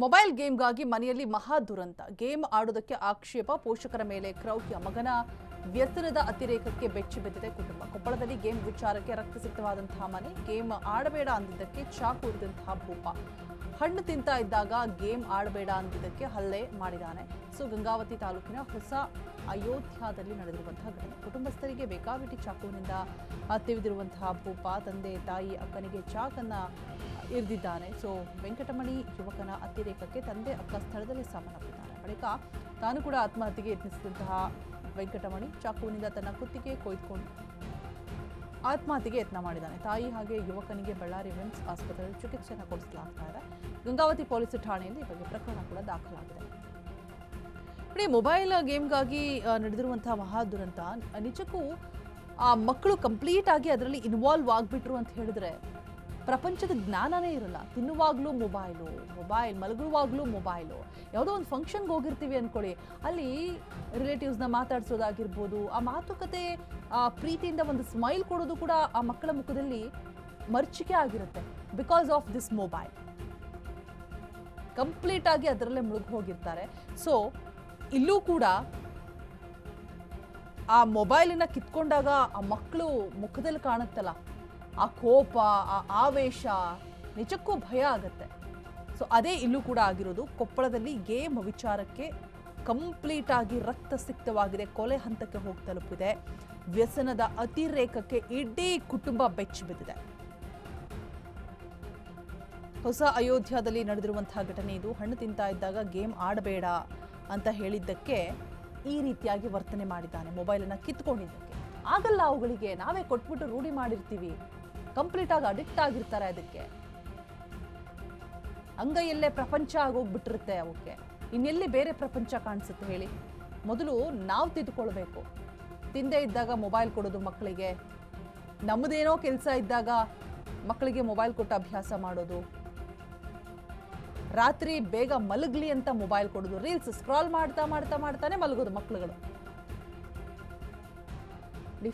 Mobile ಗೇಮ್ಗಾಗಿ ಮನೆಯಲ್ಲಿ ಮಹಾ ದುರಂತ. ಗೇಮ್ ಆಡೋದಕ್ಕೆ ಆಕ್ಷೇಪ, ಪೋಷಕರ ಮೇಲೆ ಕ್ರೌರ್ಯ. ಮಗನ ವ್ಯಸನದ ಅತಿರೇಕಕ್ಕೆ ಬೆಚ್ಚಿ ಬಿದ್ದಿದೆ ಕುಟುಂಬ. ಕೊಪ್ಪಳದಲ್ಲಿ ಗೇಮ್ ವಿಚಾರಕ್ಕೆ ರಕ್ತಸಿಕ್ತವಾದಂತಹ ಮನೆ. ಗೇಮ್ ಆಡಬೇಡ ಅಂದಿದ್ದಕ್ಕೆ ಚಾಕು ಇರಿದಂತಹ ಭೂಪ. ಹಣ್ಣು ತಿಂತಾ ಇದ್ದಾಗ ಗೇಮ್ ಆಡಬೇಡ ಅಂದಿದ್ದಕ್ಕೆ ಹಲ್ಲೆ ಮಾಡಿದ್ದಾನೆ. ಗಂಗಾವತಿ ತಾಲೂಕಿನ ಹೊಸ ಅಯೋಧ್ಯದಲ್ಲಿ ನಡೆದಿರುವಂತಹ ಘಟನೆ. ಕುಟುಂಬಸ್ಥರಿಗೆ ಬೇಕಾಬಿಟ್ಟಿ ಚಾಕುವಿನಿಂದ ತಿವಿದಿರುವಂತಹ ಭೂಪ ತಂದೆ ತಾಯಿ ಅಕ್ಕನಿಗೆ ಚಾಕನ್ನ ಇರಿದಿದ್ದಾನೆ. ವೆಂಕಟಮಣಿ ಯುವಕನ ಅತಿರೇಕಕ್ಕೆ ತಂದೆ ಅಕ್ಕ ಸ್ಥಳದಲ್ಲಿ ಸಾವನ್ನಪ್ಪಿದ್ದಾರೆ. ಬಳಿಕ ತಾನು ಕೂಡ ಆತ್ಮಹತ್ಯೆಗೆ ಯತ್ನಿಸಿದಂತಹ ವೆಂಕಟಮಣಿ ಚಾಕುವಿನಿಂದ ತನ್ನ ಕುತ್ತಿಗೆ ಕೊಯ್ದುಕೊಂಡು ಆತ್ಮಹತ್ಯೆಗೆ ಯತ್ನ ಮಾಡಿದ್ದಾನೆ. ತಾಯಿ ಹಾಗೆ ಯುವಕನಿಗೆ ಬಳ್ಳಾರಿ ವಿಮ್ಸ್ ಆಸ್ಪತ್ರೆಯಲ್ಲಿ ಚಿಕಿತ್ಸೆಯನ್ನು ಕೊಡಿಸಲಾಗ್ತಾ ಇದೆ. ಗಂಗಾವತಿ ಪೊಲೀಸ್ ಠಾಣೆಯಲ್ಲಿ ಈ ಬಗ್ಗೆ ಪ್ರಕರಣ ಕೂಡ ದಾಖಲಾಗಿದೆ. ಮೊಬೈಲ್ ಗೇಮ್ಗಾಗಿ ನಡೆದಿರುವಂತಹ ಮಹಾ ದುರಂತ. ನಿಜಕ್ಕೂ ಆ ಮಕ್ಕಳು ಕಂಪ್ಲೀಟ್ ಆಗಿ ಅದರಲ್ಲಿ ಇನ್ವಾಲ್ವ್ ಆಗಿಬಿಟ್ರು ಅಂತ ಹೇಳಿದ್ರೆ ಪ್ರಪಂಚದ ಜ್ಞಾನನೇ ಇರಲ್ಲ. ತಿನ್ನುವಾಗ್ಲೂ ಮೊಬೈಲ್ ಮಲಗುವಾಗ್ಲೂ ಮೊಬೈಲು. ಯಾವುದೋ ಒಂದು ಫಂಕ್ಷನ್ಗೆ ಹೋಗಿರ್ತೀವಿ ಅಂದ್ಕೊಳ್ಳಿ, ಅಲ್ಲಿ ರಿಲೇಟಿವ್ಸ್ನ ಮಾತಾಡ್ಸೋದಾಗಿರ್ಬೋದು, ಆ ಮಾತುಕತೆ ಪ್ರೀತಿಯಿಂದ ಒಂದು ಸ್ಮೈಲ್ ಕೊಡೋದು ಕೂಡ ಆ ಮಕ್ಕಳ ಮುಖದಲ್ಲಿ ಮರ್ಚಿಕೆ ಆಗಿರುತ್ತೆ. Because of this mobile complete ಆಗಿ ಅದರಲ್ಲೇ ಮುಳುಗಿ ಹೋಗಿರ್ತಾರೆ. ಇಲ್ಲೂ ಕೂಡ ಆ ಮೊಬೈಲನ್ನ ಕಿತ್ಕೊಂಡಾಗ ಆ ಮಕ್ಕಳು ಮುಖದಲ್ಲಿ ಕಾಣುತ್ತಲ್ಲ, ಆ ಕೋಪ, ಆ ಆವೇಶ, ನಿಜಕ್ಕೂ ಭಯ ಆಗತ್ತೆ. ಅದೇ ಇಲ್ಲೂ ಕೂಡ ಆಗಿರೋದು. ಕೊಪ್ಪಳದಲ್ಲಿ ಗೇಮ್ ವಿಚಾರಕ್ಕೆ ಕಂಪ್ಲೀಟ್ ಆಗಿ ರಕ್ತಸಿಕ್ತವಾಗಿದೆ. ಕೊಲೆ ಹಂತಕ್ಕೆ ಹೋಗಿ ತಲುಪಿದೆ. ವ್ಯಸನದ ಅತಿರೇಕಕ್ಕೆ ಇಡೀ ಕುಟುಂಬ ಬೆಚ್ಚಿ ಬಿದ್ದಿದೆ. ಹೊಸ ಅಯೋಧ್ಯದಲ್ಲಿ ನಡೆದಿರುವಂತಹ ಘಟನೆ ಇದು. ಹಣ್ಣು ತಿಂತಾ ಇದ್ದಾಗ ಗೇಮ್ ಆಡಬೇಡ ಅಂತ ಹೇಳಿದ್ದಕ್ಕೆ ಈ ರೀತಿಯಾಗಿ ವರ್ತನೆ ಮಾಡಿದ್ದಾನೆ. ಮೊಬೈಲನ್ನು ಕಿತ್ಕೊಂಡಿದ್ದಕ್ಕೆ ಆಗಲ್ಲ, ಅವುಗಳಿಗೆ ನಾವೇ ಕೊಟ್ಬಿಟ್ಟು ರೂಢಿ ಮಾಡಿರ್ತೀವಿ. ಕಂಪ್ಲೀಟ್ ಆಗಿ ಅಡಿಕ್ಟ್ ಆಗಿರ್ತಾರೆ. ಅದಕ್ಕೆ ಅಂಗೈಯಲ್ಲೇ ಪ್ರಪಂಚ ಆಗೋಗ್ಬಿಟ್ಟಿರುತ್ತೆ ಅವಕ್ಕೆ. ಇನ್ನೆಲ್ಲಿ ಬೇರೆ ಪ್ರಪಂಚ ಕಾಣಿಸುತ್ತೆ ಹೇಳಿ? ಮೊದಲು ನಾವು ತಿದ್ದುಕೊಳ್ಬೇಕು. ತಿಂದೇ ಇದ್ದಾಗ ಮೊಬೈಲ್ ಕೊಡೋದು ಮಕ್ಕಳಿಗೆ, ನಮ್ಮದೇನೋ ಕೆಲಸ ಇದ್ದಾಗ ಮಕ್ಕಳಿಗೆ ಮೊಬೈಲ್ ಕೊಟ್ಟು ಅಭ್ಯಾಸ ಮಾಡೋದು, ರಾತ್ರಿ ಬೇಗ ಮಲಗಲಿ ಅಂತ ಮೊಬೈಲ್ ಕೊಡೋದು, ರೀಲ್ಸ್ ಸ್ಕ್ರಾಲ್ ಮಾಡ್ತಾನೆ ಮಲಗೋದು ಮಕ್ಕಳುಗಳು.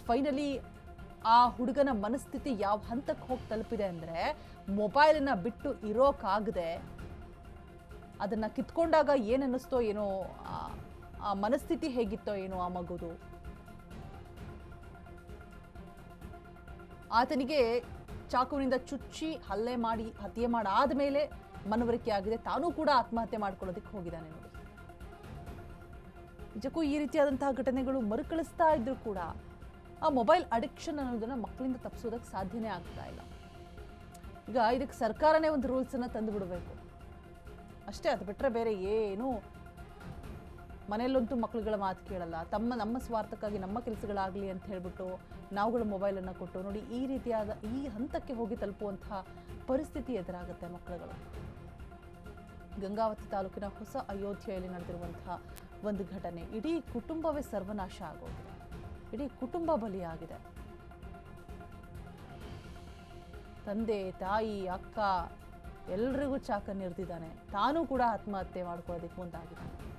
ಫೈನಲಿ ಆ ಹುಡುಗನ ಮನಸ್ಥಿತಿ ಯಾವ ಹಂತಕ್ಕೆ ಹೋಗಿ ತಲುಪಿದೆ ಅಂದ್ರೆ, ಮೊಬೈಲನ್ನ ಬಿಟ್ಟು ಇರೋಕ್ಕಾಗದೆ ಅದನ್ನ ಕಿತ್ಕೊಂಡಾಗ ಏನನ್ನಿಸ್ತೋ ಏನೋ, ಆ ಮನಸ್ಥಿತಿ ಹೇಗಿತ್ತೋ ಏನೋ ಆ ಮಗುದು. ಆತನಿಗೆ ಚಾಕುವಿನಿಂದ ಚುಚ್ಚಿ ಹತ್ಯೆ ಮಾಡಾದ್ಮೇಲೆ ಮನವರಿಕೆ ಆಗಿದೆ. ತಾನೂ ಕೂಡ ಆತ್ಮಹತ್ಯೆ ಮಾಡ್ಕೊಳ್ಳೋದಕ್ಕೆ ಹೋಗಿದ್ದಾನೆ ನೋಡಿ. ನಿಜಕ್ಕೂ ಈ ರೀತಿಯಾದಂತಹ ಘಟನೆಗಳು ಮರುಕಳಿಸ್ತಾ ಇದ್ರು ಕೂಡ ಆ ಮೊಬೈಲ್ ಅಡಿಕ್ಷನ್ ಅನ್ನೋದನ್ನ ಮಕ್ಕಳಿಂದ ತಪ್ಪಿಸೋದಕ್ಕೆ ಸಾಧ್ಯನೇ ಆಗ್ತಾ ಇಲ್ಲ. ಈಗ ಇದಕ್ಕೆ ಸರ್ಕಾರನೇ ಒಂದು ರೂಲ್ಸ್ ಅನ್ನ ತಂದು ಬಿಡಬೇಕು ಅಷ್ಟೇ. ಅದು ಬಿಟ್ಟರೆ ಬೇರೆ ಏನು. ಮನೆಯಲ್ಲಂತೂ ಮಕ್ಕಳುಗಳ ಮಾತು ಕೇಳಲ್ಲ. ನಮ್ಮ ಸ್ವಾರ್ಥಕ್ಕಾಗಿ ನಮ್ಮ ಕೆಲಸಗಳಾಗಲಿ ಅಂತ ಹೇಳ್ಬಿಟ್ಟು ನಾವುಗಳು ಮೊಬೈಲನ್ನು ಕೊಟ್ಟು ನೋಡಿ ಈ ರೀತಿಯಾದ ಈ ಹಂತಕ್ಕೆ ಹೋಗಿ ತಲುಪುವಂತಹ ಪರಿಸ್ಥಿತಿ ಎದುರಾಗುತ್ತೆ ಮಕ್ಕಳುಗಳು. ಗಂಗಾವತಿ ತಾಲೂಕಿನ ಹೊಸ ಅಯೋಧ್ಯೆಯಲ್ಲಿ ನಡೆದಿರುವಂತಹ ಒಂದು ಘಟನೆ. ಇಡೀ ಕುಟುಂಬವೇ ಸರ್ವನಾಶ ಆಗೋಗಿದೆ. ಇಡೀ ಕುಟುಂಬ ಬಲಿಯಾಗಿದೆ. ತಂದೆ ತಾಯಿ ಅಕ್ಕ ಎಲ್ರಿಗೂ ಚಾಕನ್ನು ಇರ್ದಿದ್ದಾನೆ. ತಾನೂ ಕೂಡ ಆತ್ಮಹತ್ಯೆ ಮಾಡ್ಕೊಳ್ಳೋದಕ್ಕೆ ಮುಂದಾಗಿದ್ದಾನೆ.